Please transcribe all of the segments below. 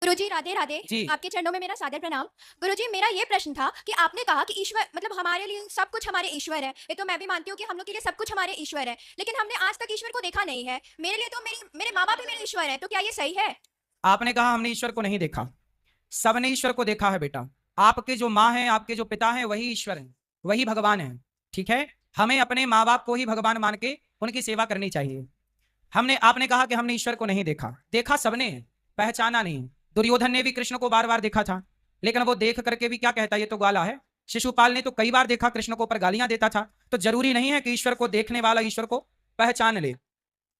गुरुजी राधे राधे जी। आपके चरणों में मेरा सादर प्रणाम। गुरुजी मेरा ये प्रश्न था कि आपने कहा कि ईश्वर मतलब हमारे लिए सब कुछ हमारे ईश्वर है। ये तो मैं भी मानती हूँ कि हम लोग के लिए सब कुछ हमारे ईश्वर है, लेकिन हमने आज तक ईश्वर को देखा नहीं है। मेरे लिए तो मेरे माँ बाप ही मेरे ईश्वर है, तो क्या ये सही है? आपने कहा हमने ईश्वर को नहीं देखा, सबने ईश्वर को देखा है बेटा। आपके जो माँ है, आपके जो पिता है, वही ईश्वर है, वही भगवान है। ठीक है, हमें अपने माँ बाप को ही भगवान मान के उनकी सेवा करनी चाहिए। आपने कहा कि हमने ईश्वर को नहीं देखा, देखा सबने है, पहचाना नहीं। दुर्योधन ने भी कृष्ण को बार बार देखा था, लेकिन वो देख करके भी क्या कहता, ये तो गाला है। शिशुपाल ने तो कई बार देखा कृष्ण को, पर गालियां देता था। तो जरूरी नहीं है कि ईश्वर को देखने वाला ईश्वर को पहचान ले।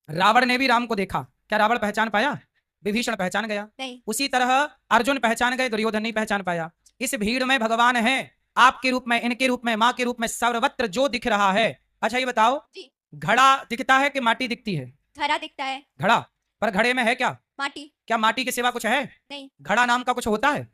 रावण ने भी राम को देखा, क्या रावण पहचान पाया? विभीषण पहचान गया। नहीं। उसी तरह अर्जुन पहचान गए, दुर्योधन नहीं पहचान पाया। इस भीड़ में भगवान है, आपके रूप में, इनके रूप में, माँ के रूप में, सर्वत्र जो दिख रहा है। अच्छा ये बताओ, घड़ा दिखता है कि माटी दिखती है? घड़ा दिखता है। घड़ा, पर घड़े में है क्या? माटी। क्या माटी के सिवा कुछ है? नहीं। घड़ा नाम का कुछ होता है?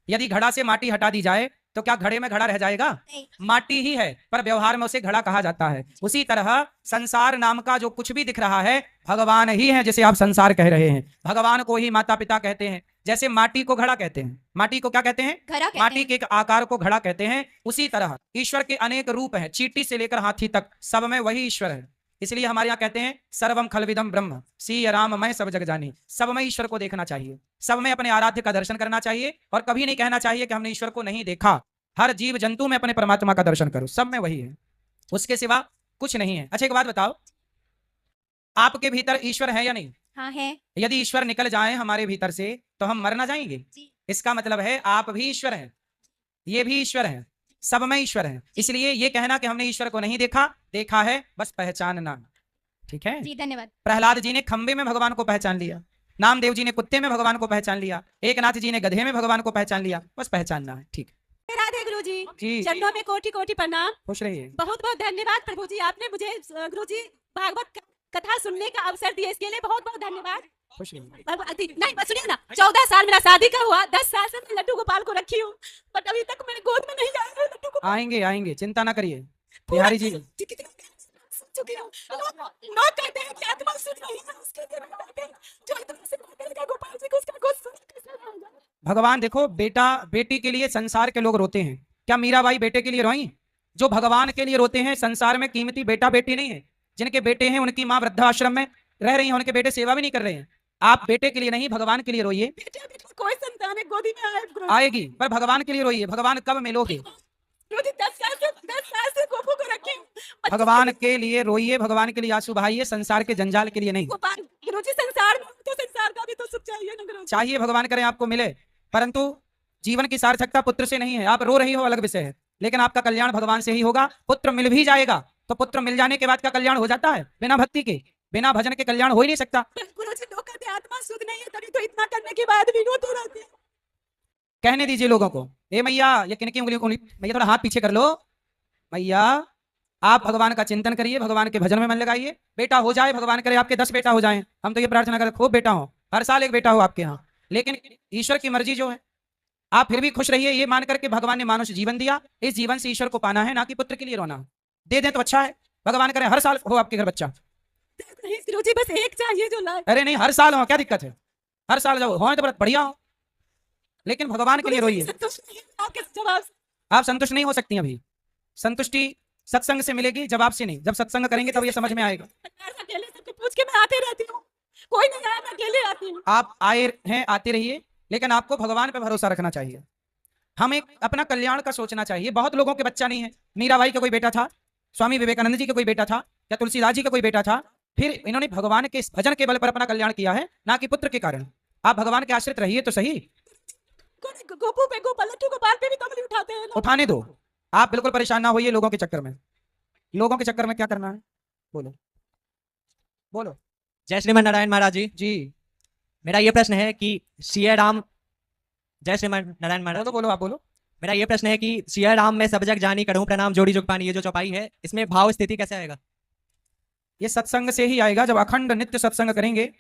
यदि घड़ा से माटी हटा दी जाए तो क्या घड़े में घड़ा रह जाएगा? नहीं। माटी ही है, पर व्यवहार में उसे घड़ा कहा जाता है। उसी तरह संसार नाम का जो कुछ भी दिख रहा है, भगवान ही है जिसे आप संसार कह रहे हैं। भगवान को ही माता पिता कहते हैं। जैसे माटी को घड़ा कहते हैं, माटी को क्या कहते हैं? घड़ा कहते माटी हैं। के एक आकार को घड़ा कहते हैं। उसी तरह ईश्वर के अनेक रूप हैं, चींटी से लेकर हाथी तक, सब में वही ईश्वर है। इसलिए हमारे यहाँ कहते हैं सर्वम खलविदम ब्रह्म सी राम मैं सब जग जानी। सब में ईश्वर को देखना चाहिए, सब में अपने आराध्य का दर्शन करना चाहिए, और कभी नहीं कहना चाहिए कि हमने ईश्वर को नहीं देखा। हर जीव जंतु में अपने परमात्मा का दर्शन करो, सब में वही है, उसके सिवा कुछ नहीं है। अच्छा एक बात बताओ, आपके भीतर ईश्वर है या नहीं? हाँ है। यदि ईश्वर निकल जाए हमारे भीतर से तो हम मर ना जाएंगे? इसका मतलब है आप भी ईश्वर हैं, ये भी ईश्वर है, सब में ईश्वर है। इसलिए ये कहना कि हमने ईश्वर को नहीं देखा, देखा है बस पहचानना। ठीक है जी, धन्यवाद। प्रहलाद जी ने खंबे में भगवान को पहचान लिया, नामदेव जी ने कुत्ते में भगवान को पहचान लिया, एकनाथ जी ने गधे में भगवान को पहचान लिया, बस पहचानना है। ठीक राधे गुरुजी, जी, चरणों में कोटि कोटि प्रणाम। खुश रहिए। बहुत बहुत धन्यवाद प्रभु जी, आपने मुझे गुरुजी भागवत कथा सुनने का अवसर दिया, इसके लिए बहुत बहुत धन्यवाद। खुश रहिए। नहीं बस सुनिए ना, 14 साल मेरा शादी का हुआ, 10 साल से मैं लड्डू गोपाल को रखी हूँ, बट अभी तक मेरे गोद में नहीं आया है लड्डू गोपाल। आएंगे आएंगे, चिंता ना करिए बिहारी जी। चुकी हूँ। लोग कहते हैं कि आत्मा सुन रही है, उसके दिल में बैठे हैं, जो इतना से बैठेगा गोपाल जी को, उसका गोद सुन कैसे रहेगा? भगवान देखो, बेटा बेटी के लिए संसार के लोग रोते हैं, क्या मीराबाई बेटे के लिए रोई? जो भगवान के लिए रोते हैं, संसार में कीमती बेटा बेटी नहीं है। जिनके बेटे हैं उनकी माँ वृद्धाश्रम में रह रही है, उनके बेटे सेवा भी नहीं कर रहे हैं। आप बेटे के लिए नहीं, भगवान के लिए रोइए। कोई संतान है गोदी में आएगी, पर भगवान के लिए रोइए। भगवान कब मिलोगे? 10 साल से गोपू को रखी हूँ। भगवान के लिए रोइए, भगवान के लिए आंसू बहाइए, संसार के जंजाल के लिए नहीं। गुरुजी संसार में तो संसार का भी तो सुख चाहिए ना गुरुजी। चाहिए, भगवान करे आपको मिले, परंतु जीवन की सार्थकता पुत्र से नहीं है। आप रो रही हो अलग विषय है, लेकिन आपका कल्याण भगवान से ही होगा। पुत्र मिल भी जाएगा तो पुत्र मिल जाने के बाद का कल्याण हो जाता है? बिना भक्ति के, बिना भजन के कल्याण हो ही नहीं सकता। गुरुजी लोग कहते हैं आत्मा शुद्ध नहीं है, तभी तो इतना करने के बाद भी रोते रहते हैं। कहने दीजिए लोगों को, ए मैया ये किनकी उंगली, मैया थोड़ा हाथ पीछे कर लो। मैया आप भगवान का चिंतन करिए, भगवान के भजन में मन लगाइए। बेटा हो जाए, भगवान करे आपके 10 बेटा हो जाएं। हम तो ये प्रार्थना करें खूब बेटा हो, हर साल एक बेटा हो आपके यहाँ, लेकिन ईश्वर की मर्जी जो है, आप फिर भी खुश रहिए ये मान करके भगवान ने मानुष जीवन दिया, इस जीवन से ईश्वर को पाना है, ना कि पुत्र के लिए रोना। दे दें तो अच्छा है, भगवान करे हर साल हो आपके घर बच्चा। गुरुजी बस एक चाहिए जो लाए। अरे नहीं, हर साल हो, क्या दिक्कत है? हर साल जाओ, हो तो बढ़िया हो, लेकिन भगवान के लिए रोइए। आप संतुष्ट नहीं हो सकती अभी, संतुष्टि सत्संग से मिलेगी, जवाब से नहीं। जब सत्संग करेंगे तब ये समझ में आएगा। पूछ के मैं आते रहती हूँ, कोई नहीं आया, मैं अकेले आती हूँ। आप आए हैं, आते रहिए, लेकिन आपको भगवान पे भरोसा रखना चाहिए। हम एक अपना कल्याण का सोचना चाहिए। बहुत लोगों के बच्चा नहीं है। मीराबाई का कोई बेटा था, स्वामी विवेकानंद जी का कोई बेटा था, या तुलसीदास जी का कोई बेटा था, फिर इन्होंने भगवान के भजन के बल पर अपना कल्याण किया है, ना कि पुत्र के कारण। आप भगवान के आश्रित रहिए तो सही। गोपू पे गोपाल लट्टू गोपाल पे भी कमली उठाते हैं। उठाने दो, आप बिल्कुल परेशान ना होइए लोगों के चक्कर में। लोगों के चक्कर में क्या करना है, बोलो बोलो। जय श्रीमान नारायण महाराज जी। जी मेरा ये प्रश्न है कि सिया राम, जय श्रीमान नारायण महाराज। बोलो बोलो, आप बोलो। मेरा ये प्रश्न है कि सिया राम में सब जग जानी, करूं प्रणाम जोड़ी जुग पानी, ये जो चौपाई है, इसमें भाव स्थिति कैसे आएगा? ये सत्संग से ही आएगा। जब अखंड नित्य सत्संग करेंगे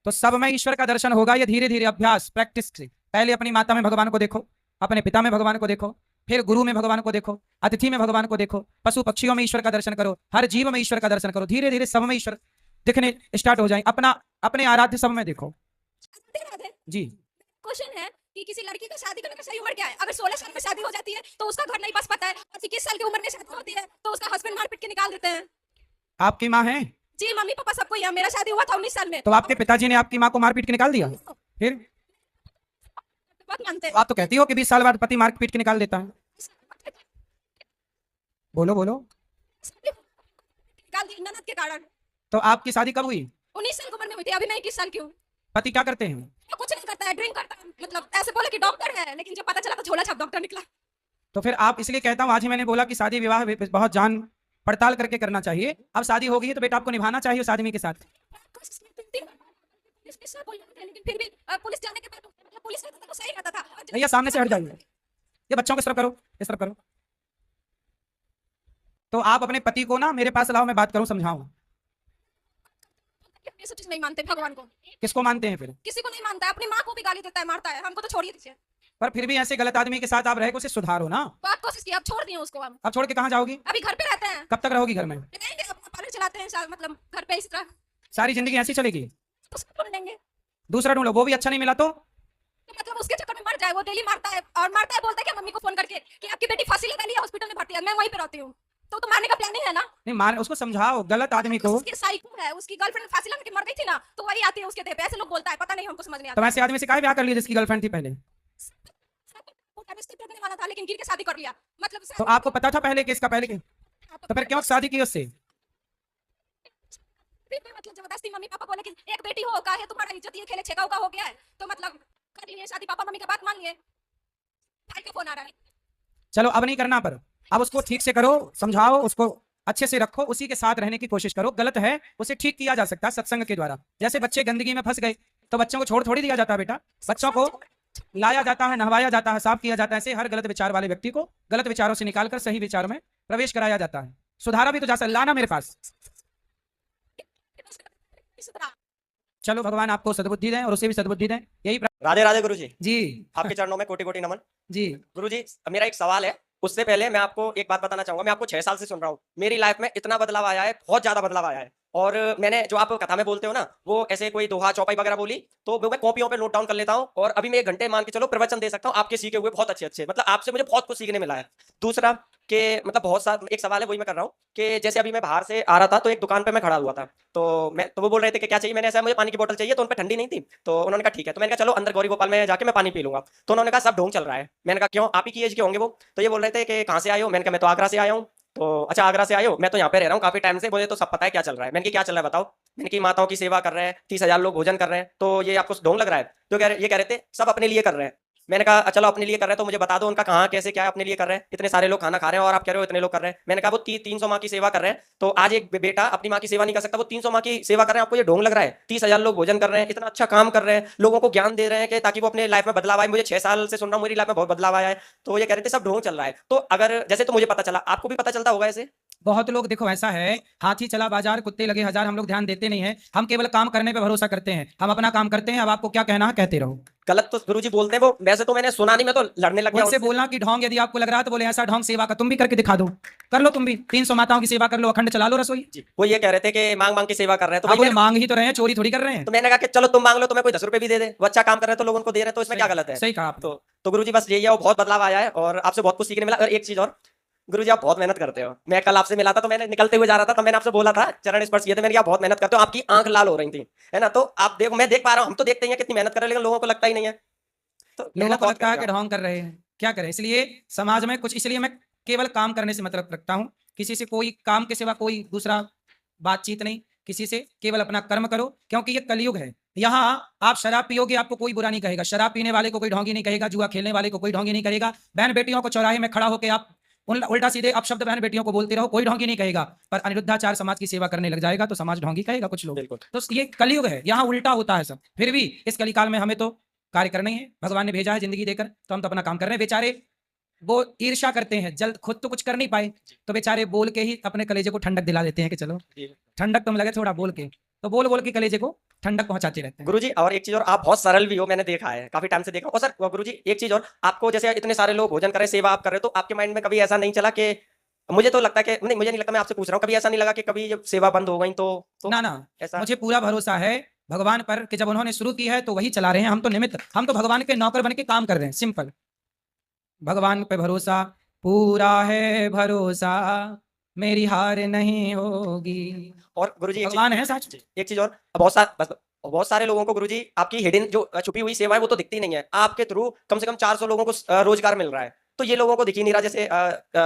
तो सब में ईश्वर का दर्शन होगा। ये धीरे धीरे अभ्यास, प्रैक्टिस से। पहले अपनी माता में भगवान को देखो, अपने पिता में भगवान को देखो, फिर गुरु में भगवान को देखो, अतिथि में भगवान को देखो, पशु पक्षियों में ईश्वर का दर्शन करो, हर जीव में ईश्वर का दर्शन करो। धीरे धीरे सब में ईश्वर दिखने स्टार्ट हो जाए। अपना अपने आराध्य सब में देखो। जी क्वेश्चन है कि किसी लड़की का शादी करने का सही उम्र क्या है? अगर 16 साल में शादी हो जाती है तो उसका घर नहीं बस पाता है, और 21 साल की उम्र में शादी होती है तो उसका हस्बैंड मार पीट के निकाल देते हैं। आपकी माँ है? जी मम्मी पापा सबको ही है, मेरा शादी हुआ था 19 साल में। तो आपके पिताजी ने आपकी माँ को मार पीट के निकाल दिया? फिर बात मानते हैं। आप तो कहती हो कि 20 साल बाद पति मार पीट के निकाल देता है। बोलो बोलो। निकाल दी ननद के कारण। तो आपकी शादी कब हुई? 19 साल की उम्र में हुई थी, अभी मैं 21 साल की हूँ। पति क्या करते हैं? वो कुछ नहीं करता है, ड्रिंक करता है, मतलब ऐसे बोले कि डॉक्टर है, लेकिन जब पता चला तो झोला छाप डॉक्टर निकला। तो फिर आप, इसलिए कहता हूँ, आज ही मैंने बोला कि शादी विवाह बहुत जान पड़ताल करके करना चाहिए। अब शादी हो गई है तो बेटा आपको निभाना चाहिए उस आदमी के साथ। लेकिन फिर भी पुलिस जाने के बाद मतलब पुलिस रहता था तो सही रहता था। भैया सामने से हट जाइए, ये बच्चों को इस तरफ करो, इस तरफ करो। तो आप अपने पति को ना मेरे पास लाओ, मैं बात करूं, समझाऊं। ये सब चीज नहीं मानते भगवान को, किसको मानते हैं फिर? किसी को नहीं मानता है, अपनी माँ को भी गाली देता है, मारता है, हमको तो छोड़िए दीजिए। पर फिर भी ऐसे गलत आदमी के साथ आप रह के उसे सुधारो ना। बहुत कोशिश की, अब छोड़ दिए उसको हम। अब छोड़ के कहाँ जाओगी? अभी घर पे रहते हैं। कब तक रहोगी घर में? रहेंगे, अपना पार्लर चलाते हैं, मतलब घर पे इस तरह। सारी जिंदगी ऐसी चलेगी? तो उसको ढूंढ लेंगे। दूसरा ढूंढ लो, वो भी अच्छा नहीं मिला तो? तो मतलब उसके चक्कर में मर जाए, वो डेली मारता है और मारता है, बोलता है कि मम्मी को फोन करके कि आपकी बेटी फांसी लगा ली है, हॉस्पिटल में भर्ती है, मैं वहीं पे रहती हूँ। तो मारने का प्लान नहीं है ना? नहीं मार, उसको समझाओ गलत आदमी को। उसकी साइको है, उसकी गर्लफ्रेंड फांसी लगा के मर गई थी ना, तो वही आती है उसके देह पे, ऐसे लोग बोलता है, पता नहीं, हमको समझ नहीं तो आता। ऐसे आदमी से काहे ब्याह कर लिया जिसकी गर्लफ्रेंड थी पहले? करने वाला था लेकिन गिर के शादी कर लिया, मतलब तो आपको पता था पहले कि इसका पहले के? तो फिर क्यों शादी की उससे? मतलब जबरदस्ती मम्मी पापा बोले कि एक बेटी हो का है, तुम्हारा इज्जत ये खेले छेका हो गया है, तो मतलब कर लिए शादी, पापा मम्मी का बात मान लिए। भाई का फोन आ रहा है। चलो अब नहीं करना, पर अब उसको ठीक से करो, समझाओ उसको, अच्छे से रखो, उसी के साथ रहने की कोशिश करो। गलत है उसे ठीक किया जा सकता है सत्संग के द्वारा। जैसे बच्चे गंदगी में फंस गए तो बच्चों को छोड़ थोड़ी दिया जाता है बेटा, बच्चों को लाया जाता है, नहवाया जाता है, साफ किया जाता है। ऐसे हर गलत विचार वाले व्यक्ति को गलत विचारों से निकालकर सही विचारों में प्रवेश कराया जाता है। सुधारा भी तो जा सकता, लाना मेरे पास। चलो भगवान आपको सद्बुद्धि दें और उसे भी सद्बुद्धि दें, यही राधे राधे गुरुजी, जी। आपके चरणों में कोटि कोटि नमन। जी गुरुजी, मेरा एक सवाल है, उससे पहले मैं आपको एक बात बताना चाहूंगा। मैं आपको 6 साल से सुन रहा हूँ, मेरी लाइफ में इतना बदलाव आया है, बहुत ज्यादा बदलाव आया है। और मैंने जो आप कथा में बोलते हो ना, वो ऐसे कोई दोहा चौपाई वगैरह बोली तो वो मैं कॉपियों पे नोट डाउन कर लेता हूँ, और अभी मैं 1 घंटे मान के चलो प्रवचन दे सकता हूँ आपके सीखे हुए, बहुत अच्छे अच्छे। मतलब आपसे मुझे बहुत कुछ सीखने मिला है। दूसरा कि मतलब बहुत सा एक सवाल है, वही मैं कर रहा हूँ कि जैसे अभी मैं बाहर से आ रहा था तो एक दुकान पे मैं खड़ा हुआ था, तो वो बोल रहे थे कि क्या चाहिए, मैंने ऐसा, मुझे पानी की बोतल चाहिए, तो उन पर ठंडी नहीं थी, तो उन्होंने कहा ठीक है। तो मैंने कहा चलो अंदर गौरी गोपाल में जाके मैं पानी पी लूंगा। तो उन्होंने कहा सब ढोंग चल रहा है। मैंने कहा क्यों, आप ही की एज के होंगे वो? तो ये बोल रहे थे कि कहाँ से आए हो? मैंने कहा मैं तो आगरा से आया हूँ। तो अच्छा आगरा से आए हो, मैं तो यहाँ पे रह रहा हूँ काफी टाइम से, मुझे तो सब पता है क्या चल रहा है। मैंने कहा क्या चल रहा है बताओ? मैंने कहा माताओं की सेवा कर रहे हैं, 30,000 लोग भोजन कर रहे हैं, तो ये आपको ढोंग लग रहा है? तो ये कह रहे थे सब अपने लिए कर रहे हैं। मैंने कहा चलो अपने लिए कर रहे हैं तो मुझे बता दो उनका कहाँ कैसे क्या अपने लिए कर रहे हैं, इतने सारे लोग खाना खा रहे हैं और आप कह रहे हो इतने लोग कर रहे हैं। मैंने कहा वो 300 माँ की सेवा कर रहे हैं, तो आज एक बेटा अपनी माँ की सेवा नहीं कर सकता, वो 300 माँ की सेवा कर रहे हैं, आपको ये ढोंग लग रहा है? 30,000 लोग भोजन कर रहे हैं, इतना अच्छा काम कर रहे हैं, लोगों को ज्ञान दे रहे हैं कि ताकि वो अपने लाइफ में बदलाव आए। मुझे 6 साल से सुन रहा हूँ, मेरी लाइफ में बहुत बदलाव आया है। तो ये कह रहे थे सब ढोंग चल रहा है। तो अगर जैसे तो मुझे पता चला, आपको भी पता चलता होगा ऐसे? बहुत लोग, देखो ऐसा है, हाथी चला बाजार कुत्ते लगे हजार, हम लोग ध्यान देते नहीं है, हम केवल काम करने पे भरोसा करते हैं, हम अपना काम करते हैं। अब आपको क्या कहना है कहते रहो। गलत तो गुरुजी बोलते हैं वो, वैसे तो मैंने सुना नहीं, मैं तो लड़ने लग गया उनसे उनसे। बोलना कि ढोंग यदि आपको लग रहा है तो बोले ऐसा ढोंग सेवा का तुम भी करके दिखा दो, कर लो तुम भी 300 माताओं की सेवा कर लो, अखंड चला लो रसोई। जी, वो ये कह रहे थे कि मांग मांग की सेवा कर रहे हैं, तो अब भाई बोले मैंने- मांग ही तो रहे हैं, चोरी थोड़ी कर रहे हैं। तो मैंने कहा कि चलो तुम मांग लो, तुम्हें कोई 10 रुपए भी दे दे, वो अच्छा काम कर रहे हैं तो लोग उनको दे रहे हैं, तो इसमें क्या गलत है? सही कहा आपने। तो गुरुजी बस यही है, वो बहुत बदलाव आया है और आपसे बहुत कुछ सीखने मिला। और एक चीज और, गुरुजी आप बहुत मेहनत करते हो। मैं कल आपसे मिला था तो मैंने निकलते हुए जा रहा था, तो मैंने आपसे बोला था चरण स्पर्श किए थे, मैंने कहा बहुत मेहनत करते हो, आपकी आंख लाल हो रही थी, है ना? तो आप देखो, मैं देख पा रहा हूँ, हम तो देखते ही हैं कितनी मेहनत कर रहे हैं, लेकिन लोगों को लगता ही नहीं है। तो लोगों मेहनत को बहुत लगता है करते कि हो आप। ढोंग कर रहे हैं, क्या करें। इसलिए समाज में कुछ, इसलिए मैं केवल काम करने से मतलब रखता हूँ, किसी से कोई काम के सिवा कोई दूसरा बातचीत नहीं, किसी से केवल अपना कर्म करो, क्योंकि ये कलयुग है। यहाँ आप शराब पियोगे आपको कोई बुरा नहीं कहेगा, शराब पीने वाले को कोई ढोंगी नहीं कहेगा, जुआ खेलने वाले को कोई ढोंगी नहीं कहेगा, बहन बेटियों को चौराहे में खड़ा होकर आप उल्टा सीधे आप शब्द बहन बेटियों को बोलते रहो, कोई ढोंगी नहीं कहेगा। पर अनिरुद्धाचार समाज की सेवा करने लग जाएगा तो समाज ढोंगी कहेगा कुछ लोग। बिल्कुल। तो ये कलयुग है, यहाँ उल्टा होता है सब। फिर भी इस कलिकाल में हमें तो कार्य करना ही है, भगवान ने भेजा है जिंदगी देकर, तो हम तो अपना काम कर रहे हैं। बेचारे वो ईर्ष्या करते हैं, जल्द खुद तो कुछ कर नहीं पाए, तो बेचारे बोल के ही अपने कलेजे को ठंडक दिला देते हैं कि चलो ठंडक तुम लगे थोड़ा बोल के, तो बोल बोल के कलेजे को ठंडक पहुंचाते रहते हैं। गुरुजी और एक चीज और, आप बहुत सरल भी हो, मैंने देखा है, काफी टाइम से देखा। और सर गुरुजी एक चीज और, आपको जैसे इतने सारे लोग भोजन कर रहे हैं, सेवा आप कर रहे हो, तो आपके माइंड में कभी ऐसा नहीं चला कि, मुझे तो लगता है कि नहीं, मुझे नहीं लगता, मैं आपसे पूछ रहा हूँ, कभी ऐसा नहीं लगा कि कभी जब सेवा बंद हो गई तो ना ना, ऐसा? मुझे पूरा भरोसा है भगवान पर कि जब उन्होंने शुरू की है तो वही चला रहे हैं, हम तो निमित्त, हम तो भगवान के नौकर बन के काम कर रहे हैं, सिंपल। भगवान पे भरोसा पूरा है, भरोसा मेरी हार नहीं होगी। और गुरुजी भगवान है सच। एक चीज और, बहुत सारे लोगों को गुरुजी आपकी हिडन जो छुपी हुई सेवा है वो तो दिखती नहीं है, आपके थ्रू कम से कम 400 लोगों को रोजगार मिल रहा है, तो ये लोगों को दिख ही नहीं रहा, जैसे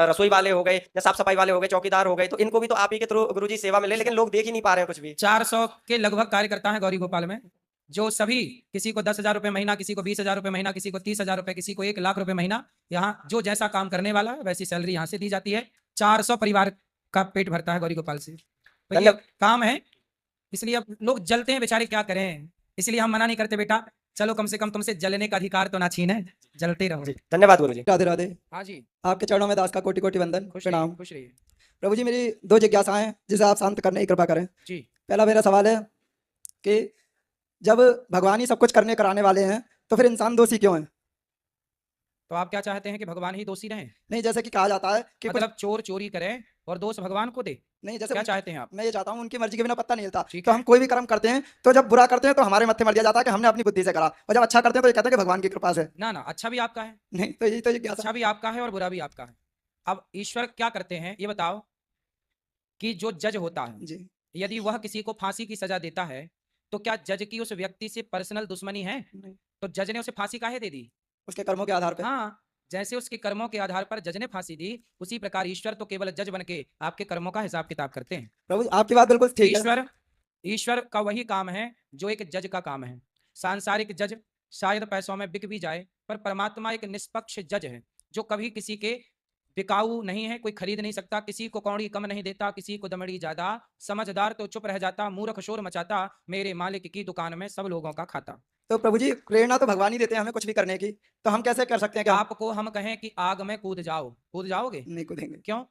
रसोई वाले हो गए या साफ सफाई वाले हो गए, चौकीदार हो गए, तो इनको भी तो आप ही के थ्रू गुरुजी सेवा मिले, लेकिन लोग देख ही नहीं पा रहे हैं कुछ भी। 400 के लगभग कार्यकर्ता हैं गौरी गोपाल में, जो सभी, किसी को 10,000 रुपए महीना, किसी को 20,000 रुपए महीना, किसी को 30,000 रुपए, किसी को 1 लाख रुपए महीना, यहाँ जो जैसा काम करने वाला है वैसी सैलरी यहाँ से दी जाती है। 400 परिवार का पेट भरता है गौरी गोपाल से, तो ये काम है। इसलिए अब लोग जलते हैं बेचारे, क्या करें, इसलिए हम मना नहीं करते बेटा, चलो कम से कम तुमसे जलने का अधिकार तो ना छीने, जलते रहो। धन्यवाद गुरुजी। राधे राधे। हाँ जी, आपके चरणों में दास का कोटि कोटि वंदन, खुश प्रणाम। रहिए, खुश रहिए प्रभु जी, मेरी 2 जिज्ञासाएं हैं जिसे आप शांत करने की कृपा करें। जी। पहला मेरा सवाल है कि जब भगवान ही सब कुछ करने कराने वाले हैं तो फिर इंसान दोषी क्यों है? तो आप क्या चाहते हैं कि भगवान ही दोषी रहें? नहीं, जैसे कि कहा जाता है कि कुछ मतलब चोर चोरी करे और दोष भगवान को दे, नहीं, जैसे क्या चाहते हैं आप? मैं ये चाहता हूँ उनकी मर्जी के बिना पत्ता नहीं हिलता। ठीक तो है। हम कोई भी कर्म करते हैं तो जब बुरा करते हैं तो हमारे मत्थे मर दिया जाता है कि हमने अपनी बुद्धि से करा, और जब अच्छा करते हैं तो ये कहते हैं कि भगवान की कृपा से। ना ना, अच्छा भी आपका है, नहीं, तो यही तो जिज्ञासा। अच्छा भी आपका है और बुरा भी आपका है। अब ईश्वर क्या करते हैं ये बताओ, कि जो जज होता है जी यदि वह किसी को फांसी की सजा देता है तो क्या जज की उस व्यक्ति से पर्सनल दुश्मनी है? नहीं, तो जज ने उसे फांसी काहे दे दी? उसके कर्मों के आधार पे। हाँ, जैसे उसके कर्मों के आधार पर जज ने फांसी दी, उसी प्रकार ईश्वर तो केवल जज बन के आपके कर्मों का हिसाब किताब करते हैं। प्रभु आपकी बात बिल्कुल ठीक है। ईश्वर का वही काम है जो एक जज का काम है। सांसारिक जज शायद पैसों में बिक भी जाए, पर परमात्मा एक निष्पक्ष जज है जो कभी किसी के बिकाऊ नहीं है, कोई खरीद नहीं सकता, किसी को कौड़ी कम नहीं देता, किसी को दमड़ी ज्यादा, समझदार तो चुप रह जाता, मूर्ख शोर मचाता, मेरे मालिक की दुकान में सब लोगों का खाता। तो प्रभु जी, प्रेरणा तो भगवान ही देते हैं हमें कुछ भी करने की, तो हम कैसे कर सकते हैं? क्या आपको हम कहें कि आग में कूद जाओ, कूद जाओगे? नहीं कूदेंगे? क्यों?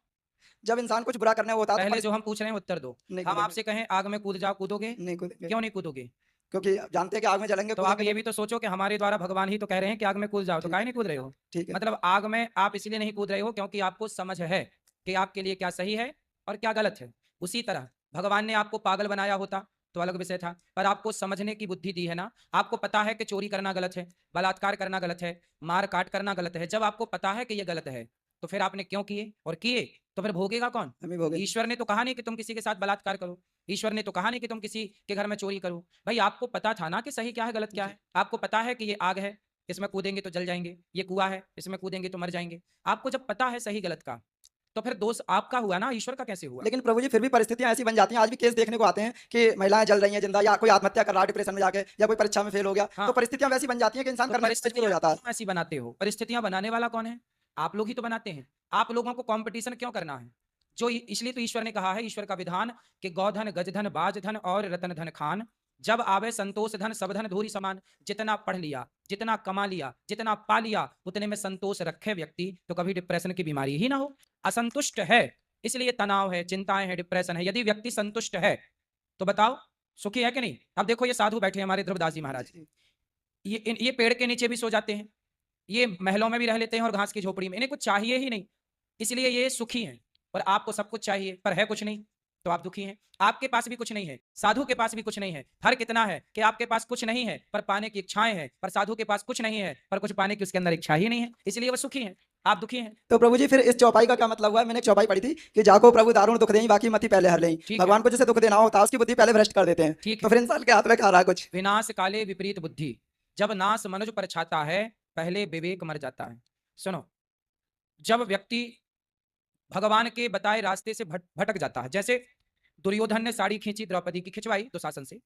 जब इंसान कुछ बुरा करने होता है पहले जो हम पूछ रहे हैं उत्तर दो। नहीं हम कूदेंगे। आपसे कहें आग में कूद जाओ, कूदोगे? नहीं कूदेंगे। क्यों नहीं कूदोगे? क्योंकि आप जानते हैं कि आग में जलेंगे। तो आप ये भी तो सोचो कि हमारे द्वारा भगवान ही तो कह रहे हैं कि आग में कूद जाओ, तो काहे नहीं कूद रहे हो? ठीक है। मतलब आग में आप इसलिए नहीं कूद रहे हो क्योंकि आपको समझ है कि आपके लिए क्या सही है और क्या गलत है। उसी तरह भगवान ने आपको पागल बनाया होता तो अलग विषय था, पर आपको समझने की बुद्धि दी है ना। आपको पता है कि चोरी करना गलत है, बलात्कार करना गलत है, मार काट करना गलत है। जब आपको पता है कि ये गलत है तो फिर आपने क्यों किए, और किए तो फिर भोगेगा कौन? हम ही भोगेंगे। ईश्वर ने तो कहा नहीं कि तुम किसी के साथ बलात्कार करो, ईश्वर ने तो कहा नहीं कि तुम किसी के घर में चोरी करो। भाई आपको पता था ना कि सही क्या है गलत क्या है। आपको पता है कि ये आग है, इसमें कूदेंगे तो जल जाएंगे, ये कुआं है, इसमें कूदेंगे तो मर जाएंगे। आपको जब पता है सही गलत का, तो फिर दोष आपका हुआ ना, ईश्वर का कैसे हुआ? लेकिन प्रभु जी, फिर भी परिस्थितियां ऐसी बन जाती हैं। आज भी केस देखने को आते हैं कि महिलाएं जल रही हैं जिंदा, या कोई आत्महत्या कर रहा है डिप्रेशन में जाके, या कोई परीक्षा में फेल हो गया। हाँ। तो परिस्थितियां वैसी बन जाती हैं कि इंसान तो करने से मजबूर हो जाता है। परिस्थितियां ऐसी बनाते हो, परिस्थितियां बनाने वाला कौन है? आप लोग ही तो बनाते हैं। आप लोगों को कंपटीशन क्यों करना है? जो इसलिए तो ईश्वर ने कहा है, ईश्वर का विधान कि गौधन गजधन बाजधन और रतन धन खान, जब आवे संतोष धन सब धन धूरी समान। जितना पढ़ लिया, जितना कमा लिया, जितना पा लिया, उतने में संतोष रखे व्यक्ति तो कभी डिप्रेशन की बीमारी ही ना हो। असंतुष्ट है इसलिए तनाव है, चिंताएं हैं, डिप्रेशन है। यदि व्यक्ति संतुष्ट है तो बताओ सुखी है कि नहीं? अब देखो ये साधु बैठे हमारे ध्रुवदास जी महाराज, ये पेड़ के नीचे भी सो जाते हैं, ये महलों में भी रह लेते हैं और घास की झोपड़ी में, इन्हें कुछ चाहिए ही नहीं, इसलिए ये सुखी हैं। और आपको सब कुछ चाहिए पर है कुछ नहीं तो आप दुखी हैं। आपके पास भी कुछ नहीं है, साधु के पास भी कुछ नहीं है। फर्क इतना है कि आपके पास कुछ नहीं है पर पाने की इच्छाएं हैं, पर साधु के पास कुछ नहीं है पर कुछ पाने की उसके अंदर इच्छा ही नहीं है, इसलिए वो सुखी हैं, आप दुखी हैं। तो प्रभु जी, फिर इस चौपाई का क्या मतलब हुआ है? मैंने एक चौपाई पढ़ी थी कि जाको प्रभु दारुण दुख दें, बाकी मति पहले हर लें। ठीक है। भगवान को जैसे दुख देना होता है उसकी बुद्धि पहले भ्रष्ट कर देते हैं। ठीक तो है। फिर इंसान के हाथ में खा रहा है कुछ। विनाश काले विपरीत बुद्धि, जब नाश मनुज पर छाता है पहले विवेक मर जाता है। सुनो, जब व्यक्ति भगवान के बताए रास्ते से भटक जाता है, जैसे दुर्योधन ने साड़ी खींची द्रौपदी की, खिंचवाई दुशासन से,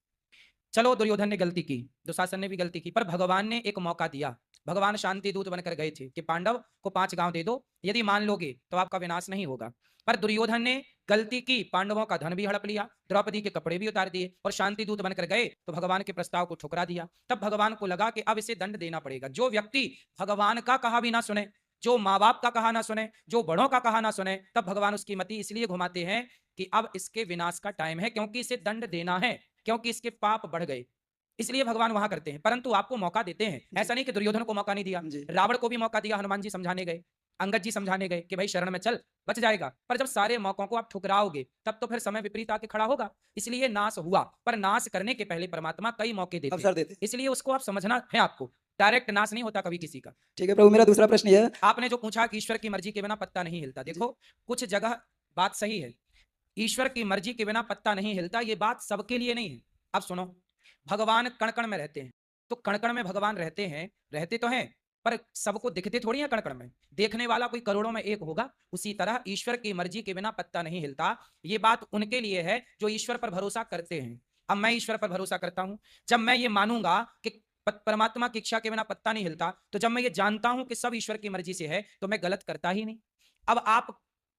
चलो दुर्योधन ने गलती की, दुशासन ने भी गलती की, पर भगवान ने एक मौका दिया। भगवान शांति दूत बनकर गए थे कि पांडव को 5 गांव दे दो, यदि मान लोगे तो आपका विनाश नहीं होगा। पर दुर्योधन ने गलती की, पांडवों का धन भी हड़प लिया, द्रौपदी के कपड़े भी उतार दिए और शांति दूत बनकर गए तो भगवान के प्रस्ताव को ठुकरा दिया। तब भगवान को लगा कि अब इसे दंड देना पड़ेगा। जो व्यक्ति भगवान का कहा भी ना सुने, जो माँ बाप का कहा ना सुने, जो बड़ों का कहा ना सुने, तब भगवान उसकी मति इसलिए घुमाते हैं कि अब इसके विनाश का टाइम है, क्योंकि इसे दंड देना है, क्योंकि इसके पाप बढ़ गए, इसलिए भगवान वहां करते हैं। परंतु आपको मौका देते हैं, ऐसा नहीं कि दुर्योधन को मौका नहीं दिया, जी। रावण को भी मौका दिया, हनुमान जी समझाने गए, अंगद जी समझाने गए कि भाई शरण में चल, बच जाएगा। पर जब सारे मौकों को आप ठुकराओगे तब तो फिर समय विपरीत आके खड़ा होगा। इसलिए नाश हुआ, पर नाश करने के पहले परमात्मा कई मौके देते हैं, अवसर देते। इसलिए उसको आप समझना है। आपको डायरेक्ट नाश नहीं होता कभी किसी का। ठीक है प्रभु, मेरा दूसरा प्रश्न ये है, आपने जो पूछा कि ईश्वर की मर्जी के बिना पत्ता नहीं हिलता, देखो कुछ जगह बात सही है, ईश्वर की मर्जी के बिना पत्ता नहीं हिलता, ये बात सबके लिए नहीं है। अब सुनो, भगवान कण कण में रहते हैं, तो कण कण में भगवान रहते हैं, रहते तो हैं, पर सबको दिखते थोड़ी है कण कण में, देखने वाला कोई करोड़ों में एक होगा। उसी तरह ईश्वर की मर्जी के बिना पत्ता नहीं हिलता, ये बात उनके लिए है जो ईश्वर पर भरोसा करते हैं। अब मैं ईश्वर पर भरोसा करता हूं, जब मैं ये मानूंगा कि परमात्मा की इच्छा के बिना पत्ता नहीं हिलता, तो जब मैं ये जानता हूं कि सब ईश्वर की मर्जी से है, तो मैं गलत करता ही नहीं। अब आप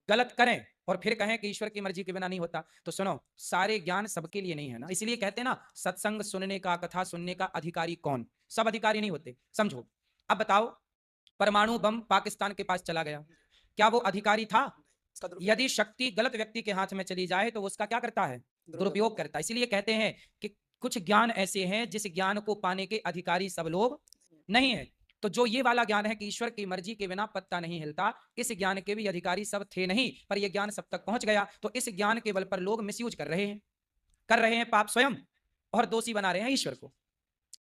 गलत करें और फिर कहें कि ईश्वर की मर्जी के बिना नहीं होता, तो सुनो, सारे ज्ञान सबके लिए नहीं है ना। इसलिए कहते हैं ना, सत्संग सुनने का, कथा सुनने का अधिकारी कौन? सब अधिकारी नहीं होते, समझो। अब बताओ, परमाणु बम पाकिस्तान के पास चला गया, क्या वो अधिकारी था? यदि शक्ति गलत व्यक्ति के हाथ में चली जाए तो उसका क्या करता है? दुरुपयोग करता है। इसलिए कहते हैं कि कुछ ज्ञान ऐसे हैं जिस ज्ञान को पाने के अधिकारी सब लोग नहीं है। तो जो ये वाला ज्ञान है कि ईश्वर की मर्जी के बिना पत्ता नहीं हिलता, इस ज्ञान के भी अधिकारी सब थे नहीं, पर यह ज्ञान सब तक पहुंच गया, तो इस ज्ञान के बल पर लोग मिसयूज कर रहे हैं पाप स्वयं, और दोषी बना रहे हैं ईश्वर को।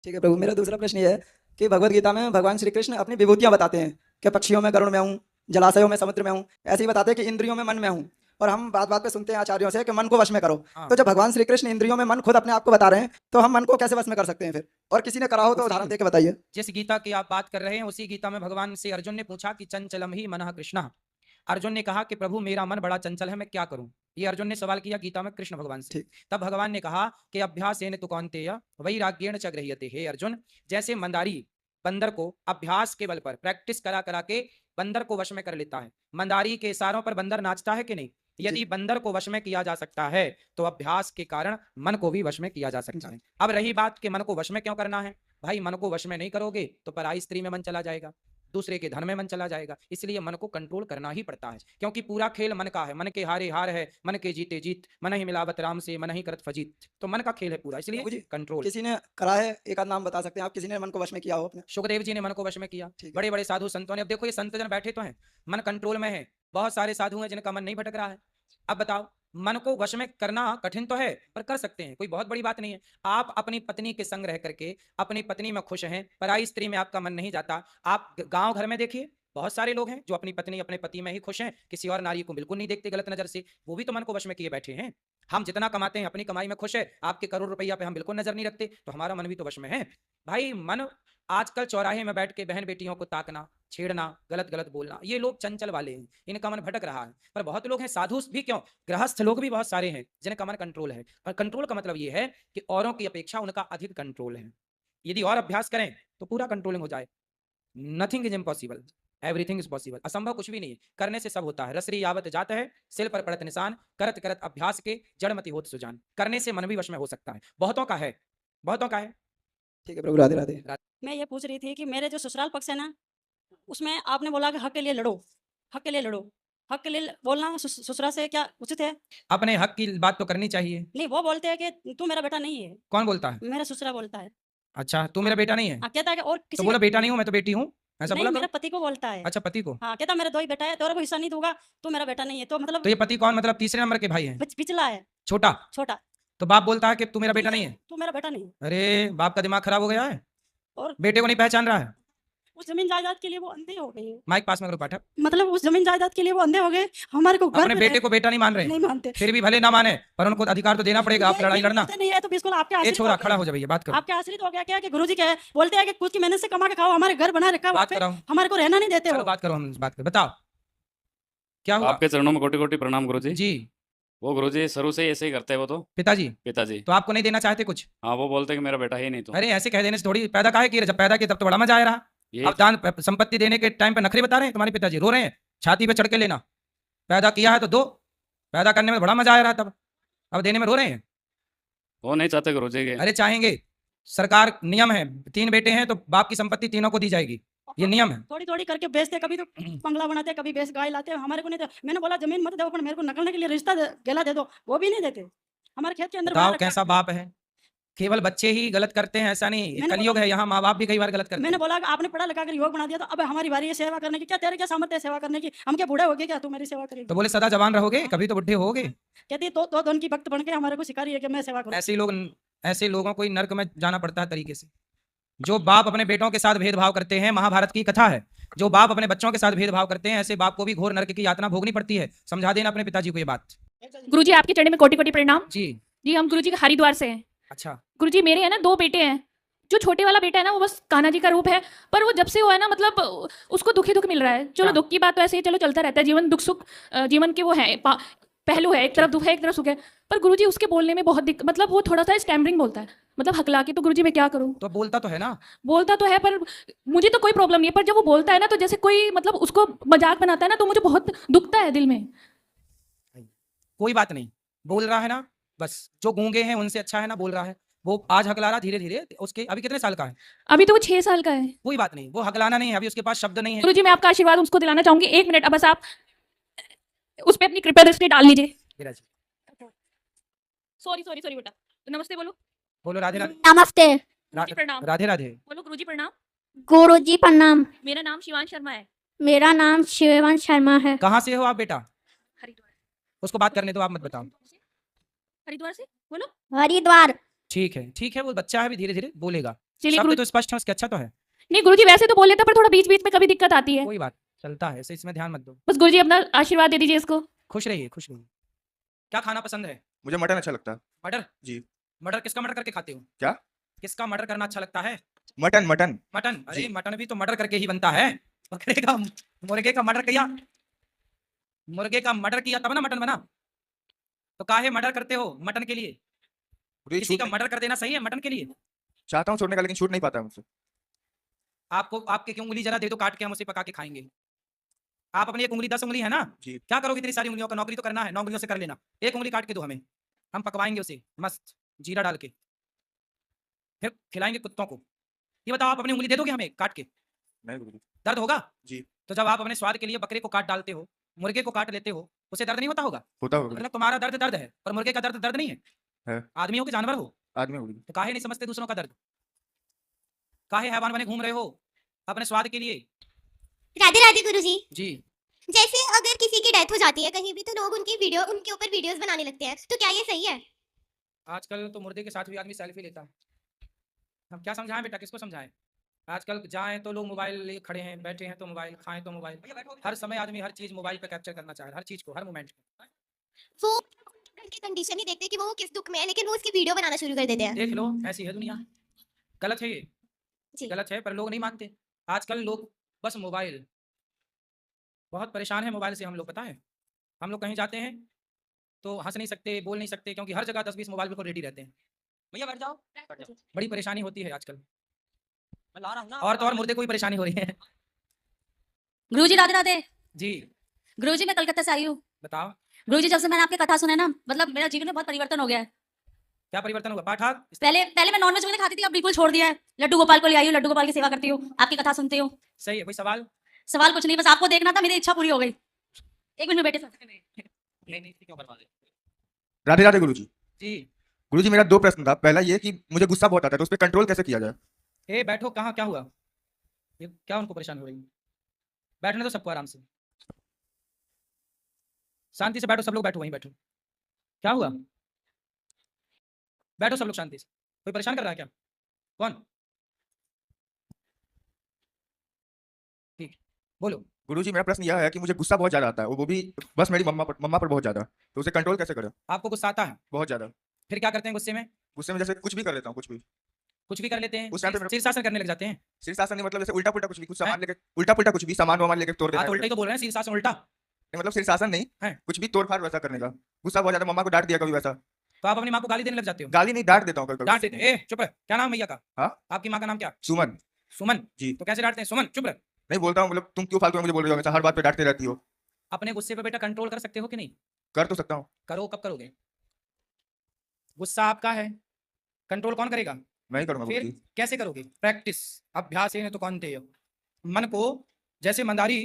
ठीक है प्रभु, मेरा दूसरा प्रश्न ये है कि भगवत गीता में भगवान श्री कृष्ण अपनी विभूतियां बताते हैं कि पक्षियों में गरुड़ में हूँ, जलाशयों में समुद्र में हूँ, ऐसे ही बताते हैं कि इंद्रियों में मन में हूँ। और हम बात बात पे सुनते हैं आचार्यों से कि मन को वश में करो। हाँ। तो जब भगवान श्री कृष्ण इंद्रियों में मन खुद अपने आप को बता रहे हैं, तो हम मन को कैसे वश में कर सकते हैं फिर? और किसी ने करा हो तो उदाहरण देके बताइए। जिस गीता की आप बात कर रहे हैं, उसी गीता में भगवान से अर्जुन ने पूछा कि चंचलम ही मनः कृष्ण। अर्जुन ने कहा कि प्रभु मेरा मन बड़ा चंचल है, मैं क्या करूं? ये अर्जुन ने सवाल किया गीता में कृष्ण भगवान से। तब भगवान ने कहा कि अभ्यासेन तु कौन्तेय वैराग्येण च गृह्यते। हे अर्जुन, जैसे मंदारी बंदर को अभ्यास के बल पर, प्रैक्टिस करा करा के बंदर को वश में कर लेता है। मंदारी के इशारों पर बंदर नाचता है कि नहीं? यदि बंदर को वश में किया जा सकता है, तो अभ्यास के कारण मन को भी वश में किया जा सकता है। अब रही बात कि मन को वश में क्यों करना है, भाई मन को वश में नहीं करोगे तो पराई स्त्री में मन चला जाएगा, दूसरे के धन में मन चला जाएगा। इसलिए मन को कंट्रोल करना ही पड़ता है, क्योंकि पूरा खेल मन का है। मन के हारे हार है, मन के जीते जीत, मन ही मिलावत राम से, मन ही करत फजीत। तो मन का खेल है पूरा, इसलिए कंट्रोल। किसी ने करा है, एक आध नाम बता सकते हैं आप, किसी ने मन को वश में किया हो अपने? सुखदेव जी ने मन को वश में किया, बड़े बड़े साधु संतों ने। अब देखो, ये संत जन बैठे तो हैं, मन कंट्रोल में है। बहुत सारे साधु हैं जिनका मन नहीं भटक रहा है। अब बताओ, मन को वश में करना कठिन तो है, पर कर सकते हैं, कोई बहुत बड़ी बात नहीं है। आप अपनी पत्नी के संग रह करके अपनी पत्नी में खुश हैं, पराई स्त्री में आपका मन नहीं जाता। आप गांव घर में देखिए, बहुत सारे लोग हैं जो अपनी पत्नी अपने पति में ही खुश हैं, किसी और नारी को बिल्कुल नहीं देखते गलत नजर से, वो भी तो मन को वश में किए बैठे हैं। हम जितना कमाते हैं अपनी कमाई में खुश है, आपके करोड़ रुपया पे हम बिल्कुल नजर नहीं रखते, तो हमारा मन भी तो वश में है। भाई मन, आजकल चौराहे में बैठ के बहन बेटियों को ताकना, छेड़ना, गलत गलत बोलना, ये लोग चंचल वाले हैं, इनका मन भटक रहा है। पर बहुत लोग हैं, साधु भी क्यों, गृहस्थ लोग भी बहुत सारे हैं जिनका मन कंट्रोल है। और कंट्रोल का मतलब ये है कि औरों की अपेक्षा उनका अधिक कंट्रोल है। यदि और अभ्यास करें तो पूरा कंट्रोलिंग हो जाए। Nothing is impossible, everything is possible. असंभव कुछ भी नहीं है, करने से सब होता है। रसरी यावत जाता है, सिल पर पड़त निशान, करत करत अभ्यास के जड़मति होत सुजान। करने से मन भी वश में हो सकता है, बहुतों का है, बहुतों का है। ठीक है प्रभु, राधे राधे। मैं ये पूछ रही थी कि मेरे जो ससुराल पक्ष है ना, उसमें आपने बोला कि हक के लिए लड़ो, हक के लिए लड़ो। हक के लिए बोलना ससुरा से क्या उचित है? अपने हक की बात तो करनी चाहिए। नहीं, वो बोलते हैं कि तू मेरा बेटा नहीं है। कौन बोलता है? मेरा ससुरा बोलता है। अच्छा, तू मेरा बेटा नहीं है? कहता है कि और तो किसी बोला बेटा नहीं हूँ, मैं तो बेटी हूँ, ऐसा नहीं, बोला मेरा करो। पति को बोलता है। अच्छा, पति को। हाँ, कहता मेरा 2 ही बेटा है, तेरे को हिस्सा नहीं दूंगा, तू मेरा बेटा नहीं है। तो मतलब तो ये पति कौन, मतलब तीसरे नंबर के भाई हैं? पिछला है, छोटा। छोटा। तो बाप बोलता है कि तू मेरा बेटा नहीं है? तू मेरा बेटा नहीं है। अरे बाप का दिमाग खराब हो गया है, और बेटे को नहीं पहचान रहा है। उस जमीन जायदाद के लिए वो अंधे हो गए। माइक पास में करो पाठक। मतलब उस जमीन जायदाद के लिए वो अंधे हो गए, हमारे को घर अपने पे बेटे को बेटा नहीं मान रहे, नहीं मानते। फिर भी भले ना माने, पर उनको अधिकार तो देना पड़ेगा। आप लड़ाई लड़ना नहीं है तो बिल्कुल आपके ये आश्रित छोरा हो गए। खड़ा हो जा भैया, बात करो। आपके आश्रित हो गया क्या कि गुरुजी क्या बोलते हैं कि कुछ की मेहनत से कमा के खाओ, हमारे घर बना रखा, बात करो, हमारे को रहना नहीं देते। चलो वो बात करो, हम बात करो, बताओ क्या हुआ? आपके चरणों में कोटि कोटि प्रणाम गुरुजी। जी, वो गुरुजी शुरू से ही ऐसे ही करते हैं वो तो पिताजी। पिताजी। तो आपको नहीं देना चाहते कुछ? हाँ, वो बोलते हैं कि मेरा बेटा है ही नहीं। तो अरे ऐसे कह देने से थोड़ी, पैदा काहे किए? जब पैदा किए तब तो बड़ा मजा आ रहा। ये अब दान संपत्ति देने के टाइम पे नखरे बता रहे हैं तुम्हारे पिताजी, रो रहे हैं, छाती पे चढ़ के लेना। पैदा किया है तो दो, पैदा करने में बड़ा मजा आ रहा तब, अब देने में रो रहे हैं। वो नहीं चाहते गुरुजी के। अरे चाहेंगे, सरकार नियम है, 3 बेटे हैं तो बाप की संपत्ति तीनों को दी जाएगी, ये नियम है। थोड़ी थोड़ी करके बेचते, कभी तो बंगला बनाते, कभी बेच गाय लाते, हमारे को नहीं दे। मैंने बोला जमीन मत दो, पर मेरे को नकलने के लिए रिश्ता गेला दे दो, वो भी नहीं देते। हमारे खेत के अंदर बताओ कैसा बाप है, केवल बच्चे ही गलत करते हैं ऐसा नहीं, मैंने कलयुग है, यहाँ माँ बाप भी कई बार गलत करते मैंने हैं। बोला कि आपने पढ़ा लिखा कर युवक बना दिया तो अब हमारी बारी है सेवा करने की, क्या तेरे क्या सामर्थ्य है सेवा करने की, हम क्या बूढ़े हो गए क्या तू मेरी सेवा करेगी। तो बोले सदा जवान रहोगे, कभी तो बुढ़े होगे। कहती है तो धन की भक्त बन के हमारे को सिखा रही है कि मैं सेवा करूँ। ऐसे लोगों को ही नर्क में जाना पड़ता है तरीके से। जो बाप अपने बेटों के साथ भेदभाव करते हैं, महाभारत की कथा है, जो बाप अपने बच्चों के साथ भेदभाव करते हैं, ऐसे बाप को भी घोर नरक की यातना भोगनी पड़ती है। समझा देना अपने पिताजी को ये बात। गुरुजी आपके चरणों में कोटि कोटि प्रणाम जी। जी। हम गुरुजी के हरिद्वार से हैं। अच्छा। गुरुजी मेरे है ना 2 बेटे हैं। जो छोटे वाला बेटा है ना वो बस कान्हा जी का रूप है, पर वो जब से हुआ है ना मतलब उसको दुख ही दुख मिल रहा है। चलो क्या? दुख की बात तो ऐसे ही चलो चलता रहता है, जीवन दुख सुख जीवन के वो है पहलू है, एक तरफ दुख है एक तरफ सुख है। पर गुरुजी उसके बोलने में बहुत मतलब वो थोड़ा सा स्टैमरिंग बोलता है, मतलब हकला के। तो गुरुजी मैं क्या करूँ? तो बोलता तो है ना। बोलता तो है पर मुझे तो कोई प्रॉब्लम नहीं है, पर जब वो बोलता है ना तो जैसे कोई मतलब उसको मजाक बनाता है ना, तो मुझे बहुत दुखता है दिल में। कोई बात नहीं, बोल रहा है ना, बस जो गूंगे हैं उनसे अच्छा है ना बोल रहा है। वो आज हकला रहा धीरे धीरे, उसके अभी कितने साल का है? अभी तो वो 6 साल का है। कोई बात नहीं, वो हकलाना नहीं है, अभी उसके पास शब्द नहीं है। गुरुजी मैं आपका आशीर्वाद उसको दिलाना चाहूंगी। 1 मिनट अब बस आप उस पे अपनी कृपा दृष्टि डाल लीजिए। विराज, सॉरी सॉरी सॉरी बेटा, तो नमस्ते बोलो। बोलो राधे राधे। नमस्ते गुरुजी प्रणाम। राधे राधे। बोलो गुरुजी प्रणाम। गुरुजी प्रणाम। मेरा नाम शिवांश शर्मा है। मेरा नाम शिववंश शर्मा है। कहाँ से हो आप बेटा? हरिद्वार। उसको बात करने दो, आप मत बताओ। हरिद्वार से बोलो। हरिद्वार। ठीक है, वो बच्चा है, अभी धीरे धीरे बोलेगा। चलिए शब्द गुरु तो स्पष्ट है उसके, अच्छा तो है। नहीं गुरुजी वैसे तो बोल लेता, पर थोड़ा बीच बीच में कभी दिक्कत आती है। कोई बात, चलता है ऐसे, इसमें ध्यान मत दो। बस गुरुजी अपना आशीर्वाद दे दीजिए इसको। खुश रहिए, खुश रहिए। क्या खाना पसंद है? मुझे मटन अच्छा लगता है। मटर? जी। मटर किसका मटर करके खाते हो? क्या? किसका मटर करना अच्छा लगता है? Mutton mutton mutton? अरे जी। मटन भी तो मटर करके ही बनता है। बकरे का, मुर्गे का मटर किया, मुर्गे का मटर किया तब ना मटन बना। तो काहे मटर करते हो मटन के लिए? मुझे किसी छूट का नहीं- मर्डर कर देना सही है मटन के लिए? चाहता हूँ छोड़ने का, लेकिन छूट नहीं पाता है मुझसे। आपको आपकी की उंगली जरा दे दो, काट के हम उसे पका के खाएंगे। आप अपनी एक उंगली 10 उंगली है ना जी। क्या करोगे इतनी सारी उंगलियों का? नौकरी तो करना है, 9 उंगलियों से कर लेना। एक उंगली काट के दो हमें, हम पकवाएंगे उसे मस्त जीरा डाल के, फिर खिलाएंगे कुत्तों को। ये बताओ, आप अपनी उंगली दे दोगे हमें काट के? नहीं गुरुजी। दर्द होगा? जी। तो जब आप अपने स्वाद के लिए बकरे को काट डालते हो, मुर्गे को काट लेते हो, उसे दर्द नहीं होता होगा? होता होगा। मतलब तुम्हारा दर्द दर्द है और मुर्गे का दर्द दर्द नहीं है? है। आदमी हो कि जानवर हो? आदमी गुरुजी। तो काहे नहीं समझते दूसरों का दर्द? काहे हैवान बने घूम रहे हो अपने स्वाद के लिए? राधे राधे गुरुजी। जी। जैसे अगर किसी की डेथ हो जाती है कहीं भी तो लोग उनके ऊपर वीडियोस बनाने लगते हैं, तो क्या ये सही है? आजकल तो मुर्दे के साथ भी आदमी सेल्फी लेता है। हम क्या समझाएं बेटा, किसको समझाएं? आजकल जाएं तो लोग मोबाइल लिए खड़े हैं, बैठे हैं तो मोबाइल, खाएं तो मोबाइल, हर समय आदमी हर चीज मोबाइल पे कैप्चर करना चाह रहा है, हर चीज को, हर मोमेंट को। वो उनकी कंडीशन ही देखते हैं कि वो किस दुख में है, लेकिन वो उसकी वीडियो बनाना शुरू कर देते हैं। देख लो, ऐसी है दुनिया। गलत है ये, जी। गलत है, पर लोग नहीं मानते। आजकल लोग बस मोबाइल, बहुत परेशान है मोबाइल से हम लोग, पता है। हम लोग कहीं जाते हैं तो हंस नहीं सकते, बोल नहीं सकते, क्योंकि हर जगह 10-20 मोबाइल को रेडी रहते हैं। भैया बैठ जाओ। बड़ी परेशानी होती है आजकल, मैं ला रहा हूँ ना। और तो और मुर्दे को भी परेशानी हो रही है। गुरुजी राधे राधे। जी। गुरुजी मैं कलकत्ता से आई हूँ। बताओ गुरुजी जब से मैंने आपकी कथा सुना है ना, मतलब मेरा जीवन में बहुत परिवर्तन हो गया है। क्या परिवर्तन हुआ? पाठक पहले पहले मैं नॉनवेज वगैरह खाती थी, अब बिल्कुल छोड़ दिया है। लड्डू गोपाल को ले आई हूँ, लड्डू गोपाल की सेवा करती हूँ, आपकी कथा सुनती हूँ। सही है। कोई सवाल? सवाल कुछ नहीं, बस आपको देखना था, मेरी इच्छा पूरी हो गई। 1 मिनट में बेटे साथ। नहीं क्यों बर्बाद है? राधे राधे गुरुजी। जी। गुरुजी मेरा 2 प्रश्न था। पहला ये कि मुझे गुस्सा बहुत आता है, तो उस पर कंट्रोल कैसे किया जाए? ए बैठो, कहाँ क्या हुआ? ये क्या उनको परेशानी हो रही है? बैठने दो सबको आराम से, शांति से बैठो, सब लोग बैठो, वहीं बैठो। क्या हुआ? बैठो सब लोग शांति से। कोई परेशान कर रहा है क्या? कौन? ठीक, बोलो। गुरुजी मेरा प्रश्न यह है कि मुझे गुस्सा बहुत ज्यादा आता है, वो भी बस मेरी मम्मा पर बहुत ज्यादा, तो उसे कंट्रोल कैसे करें? आपको गुस्सा आता है? बहुत ज्यादा। फिर क्या करते हैं गुस्से में? गुस्से में जैसे कुछ भी कर लेता हूँ, कुछ भी कर लेते हैं, उस टाइम पे मेरा- शीर्षासन करने लग जाते हैं। शीर्षासन नहीं, मतलब जैसे उल्टा पुल्टा कुछ भी, कुछ सामान लेके उल्टा पुल्टा कुछ भी सामान वामान लेके तोड़ देना हाँ तो है। उल्टा ही तो बोल रहे हैं, शीर्षासन उल्टा। नहीं, मतलब शीर्षासन नहीं है। कुछ भी तोड़ फाड़ वैसा करने का गुस्सा बहुत ज्यादा। मम्मा को डांट दिया कभी वैसा। तो आप अपनी माँ को गाली देने लग जाते हो? गाली नहीं, डांट देता हूँ कभी डांट कभी। देते हैं। ए चुप रह, क्या नाम है भैया का? हाँ? आपकी माँ का नाम क्या? सुमन। सुमन जी। तो कैसे डांटते हैं? सुमन चुप रह। नहीं बोलता हूँ, मतलब तुम क्यों फालतू में मुझे बोल रही हो, हमेशा हर बात पे डांटते रहती हो। अपने गुस्से पे बेटा कंट्रोल कर सकते हो कि नहीं? कर तो सकता हूँ। करो, कब करोगे? गुस्सा आपका है, कंट्रोल कौन करेगा? मैं ही करूँगा फिर गुरुजी। कैसे करोगे? प्रैक्टिस, अभ्यास है तो कौन थे। मन को जैसे मंदारी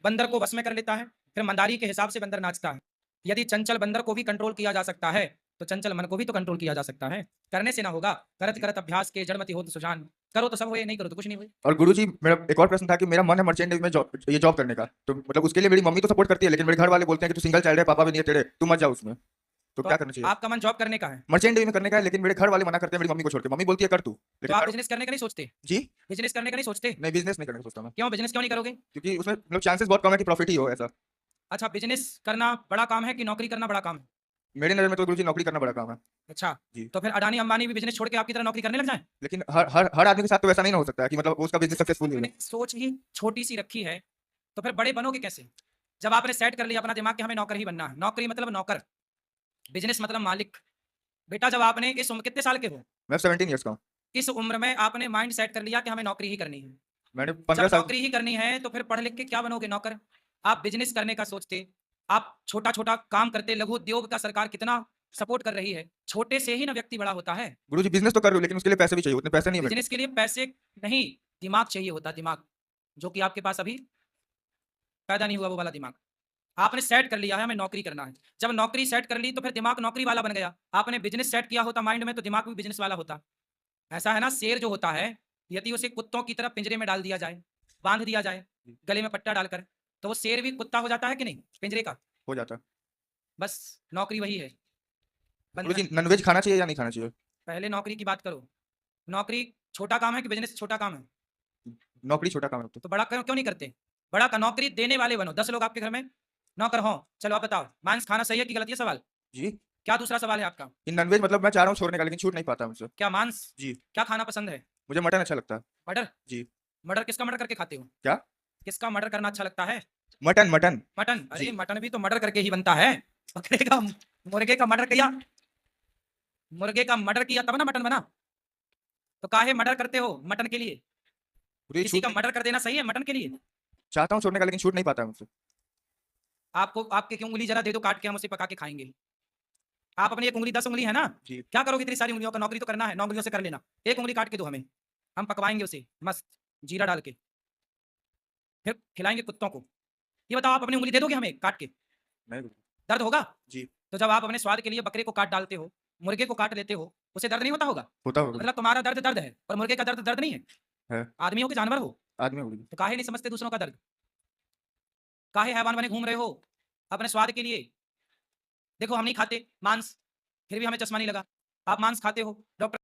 बंदर को वश में कर लेता है, फिर मंदारी के हिसाब से बंदर नाचता है। यदि चंचल बंदर को भी कंट्रोल किया जा सकता है तो चंचल मन को भी तो कंट्रोल किया जा सकता है, करने से ना होगा। करत करत अभ्यास के जड़मति हो सुजान, करो तो सब हुए, नहीं करो तो कुछ नहीं हुए। और गुरुजी मेरा एक और प्रश्न था कि मेरा मन है मर्चेंट नेवी में जॉब करने का, तो मतलब उसके लिए मेरी मम्मी तो सपोर्ट करती है, लेकिन मेरे घर वाले बोलते हैं कि तू सिंगल चाइल्ड है, पापा भी नहीं है तेरे, तू मत जा उसमें, तो क्या करना चाहिए? आपका मन जॉब करने का है, मर्चेंट नेवी में करने का है, लेकिन मेरे घर वाले मना करते हैं मेरी मम्मी को छोड़ के। मम्मी बोलती है कर तू, तो लेकिन आप बिजनेस करने का नहीं सोचते? जी बिजनेस करने का नहीं सोचते? नहीं, बिजनेस नहीं करने का सोचता मैं, क्यों बिजनेस क्यों नहीं करोगे? क्योंकि उसमें मतलब चांसेस बहुत कम है कि प्रॉफिट ही हो ऐसा। अच्छा, बिजनेस करना बड़ा काम है कि नौकरी करना बड़ा काम है? मेरी नज़र में तो गुरुजी नौकरी करना बड़ा काम है। अच्छा जी। तो फिर अडानी अंबानी भी बिजनेस छोड़ के आपकी तरह नौकरी करने लग जाए? लेकिन हर आदमी के साथ तो वैसा नहीं ना हो सकता है कि मतलब उसका बिजनेस सक्सेसफुल हो। मैंने सोच ही छोटी सी रखी है, तो फिर बड़े बनोगे कैसे? जब आपने सेट कर लिया अपना दिमाग कि हमें नौकर ही बनना है, नौकरी मतलब नौकर, बिजनेस मतलब मालिक। बेटा जब आपने इस उम्र, कितने साल के हो? मैं 17 ईयर्स का हूँ। इस उम्र में आपने माइंड सेट कर लिया कि हमें नौकरी ही करनी है। मैंने जब 15 साल नौकरी ही करनी है तो फिर पढ़ लिख के क्या बनोगे नौकर? आप बिजनेस करने का सोचते, आप छोटा छोटा काम करते, लघु उद्योग का सरकार कितना सपोर्ट कर रही है, छोटे से ही ना व्यक्ति बड़ा होता है। गुरुजी बिजनेस तो कर रहे हो, लेकिन उसके लिए पैसे भी चाहिए, उतने पैसे नहीं है मेरे बिजनेस के लिए पैसे नहीं, दिमाग चाहिए होता, दिमाग, जो कि आपके पास अभी पैदा नहीं हुआ वो वाला दिमाग। आपने सेट कर लिया है हमें नौकरी करना है, जब नौकरी सेट कर ली तो फिर दिमाग नौकरी वाला बन गया। आपने बिजनेस सेट किया होता माइंड में तो दिमाग भी बिजनेस वाला होता। ऐसा है ना, शेर जो होता है यदि उसे कुत्तों की तरह पिंजरे में डाल दिया जाए, बांध दिया जाए गले में पट्टा डालकर, तो वो शेर भी कुत्ता हो जाता है कि नहीं पिंजरे का? हो जाता। बस नौकरी वही है। बंधन। गुरुजी नॉनवेज खाना चाहिए या नहीं खाना चाहिए? पहले नौकरी की बात करो। नौकरी छोटा काम है कि बिजनेस छोटा काम है? नौकरी छोटा काम है तो। तो बड़ा क्यों क्यों नहीं करते? बड़ा का नौकरी देने वाले बनो। 10 लोग आपके घर में नौकर हों, चलो आप बताओ मांस खाना सही है कि गलत? ये सवाल। जी क्या दूसरा सवाल है आपका? इन नॉनवेज मतलब मैं चाह रहा हूँ छोड़ने का, लेकिन छूट नहीं पाता मुझसे। क्या मांस? जी क्या खाना पसंद है? मुझे मटन अच्छा लगता है। मर्डर? जी मर्डर किसका मर्डर करके खाते हो? क्या? किसका मर्डर करना अच्छा लगता है? Mutton mutton mutton? अरे जी। मटन भी तो मर्डर करके ही बनता है। बकरे का, मुर्गे का मर्डर किया, मुर्गे का मर्डर किया तब ना मटन बना। तो काहे मर्डर करते हो मटन के लिए? गुरुजी किसी छूट का मर्डर कर देना सही है मटन के लिए? चाहता हूँ छोड़ने का, लेकिन छूट नहीं पाता है मुझसे। आपको आपकी उंगली जरा दे दो काट के, हम उसे पका के खाएंगे। आप अपनी एक उंगली 10 उंगली है ना, जी क्या करोगे इतनी सारी उंगलियों का? नौकरी तो करना है, 9 उंगलियों से कर लेना। एक उंगली काट के दो हमें, हम पकवाएंगे उसे मस्त जीरा डाल के, फिर खिलाएंगे कुत्तों को। ये बताओ आप अपनी उंगली दे दोगे हमें काट के? नहीं गुरुजी। दर्द होगा? जी तो जब आप अपने स्वाद के लिए बकरे को काट डालते हो, मुर्गे को काट लेते हो, उसे दर्द नहीं होता होगा? होता होगा। मतलब तुम्हारा दर्द दर्द है और मुर्गे का दर्द दर्द नहीं है? है। आदमी हो कि जानवर हो? आदमी हो गुरुजी। तो काहे नहीं समझते दूसरों का दर्द? काहे हैवान बने घूम रहे हो अपने स्वाद के लिए? देखो हम नहीं खाते मांस, फिर भी हमें चश्मा नहीं लगा। आप मांस खाते हो, डॉक्टर